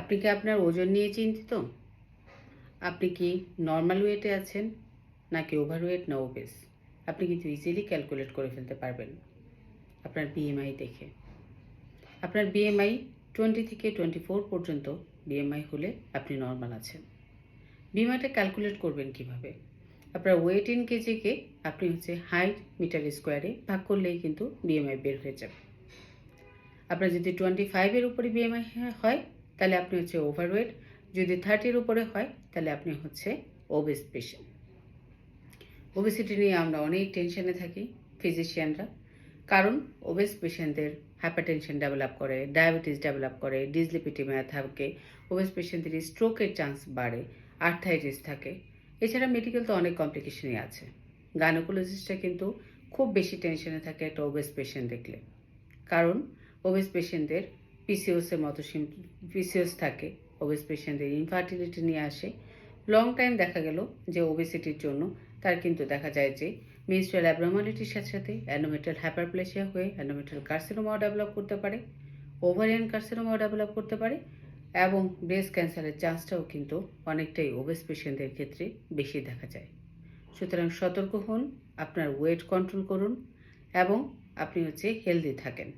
আপনি কি আপনার ওজন নিয়ে চিন্তিত? আপনি কি নরমাল ওয়েটে আছেন নাকি ওভারওয়েট না ওবেস? আপনি কিন্তু ইজিলি ক্যালকুলেট করে ফেলতে পারবেন আপনার বিএমআই দেখে। আপনার বিএমআই 20 থেকে 24 পর্যন্ত বিএমআই হলে আপনি নরমাল আছেন। বিএমআইটা ক্যালকুলেট করবেন কিভাবে? আপনার ওয়েট ইন কেজিকে আপনি হাইট মিটার স্কোয়ারে ভাগ করলেই কিন্তু বিএমআই বের হয়ে যাবে। আপনার যদি 25-এর উপরে বিএমআই হয় তাহলে আপনি ওভারওয়েট, যদি 30-এর উপরে হয় তাহলে আপনি ওবেস পেশেন্ট। ওবেসিটি নিয়ে আমরা অনেক টেনশনে থাকি ফিজিশিয়ানরা, কারণ ওবেস পেশেন্টদের হাইপারটেনশন ডেভেলপ করে, ডায়াবেটিস ডেভেলপ করে, ডিসলিপিডিমিয়া থাকে, ওবেস পেশেন্টদের স্ট্রোকের চান্স বাড়ে, আর্থাইটিস থাকে। এছাড়া মেডিকেল তো অনেক কমপ্লিকেশনই আছে। গাইনোকোলজিস্টরা কিন্তু খুব বেশি টেনশনে থাকে একটা ওবেস পেশেন্ট দেখলে, কারণ ওবেস পেশেন্টদের পিসিওসের মতো পিসিওস থাকে, ওবেস পেশেন্টদের ইনফার্টিলিটি নিয়ে আসে। লং টাইম দেখা গেল যে ওবেসিটির জন্য তার কিন্তু দেখা যায় যে মেনস্ট্রুয়াল অ্যাবনর্মালিটির সাথে সাথে অ্যানোমেট্রাল হাইপারপ্লেসিয়া হয়ে অ্যানোমেট্রাল কার্সিনোমাও ডেভেলপ করতে পারে, ওভারিয়ান কার্সিনোমাও ডেভেলপ করতে পারে, এবং ব্রেস্ট ক্যান্সারের চান্সটাও কিন্তু অনেকটাই ওবেস পেশেন্টদের ক্ষেত্রে বেশি দেখা যায়। সুতরাং সতর্ক হন, আপনার ওয়েট কন্ট্রোল করুন এবং আপনি হেলদি থাকেন।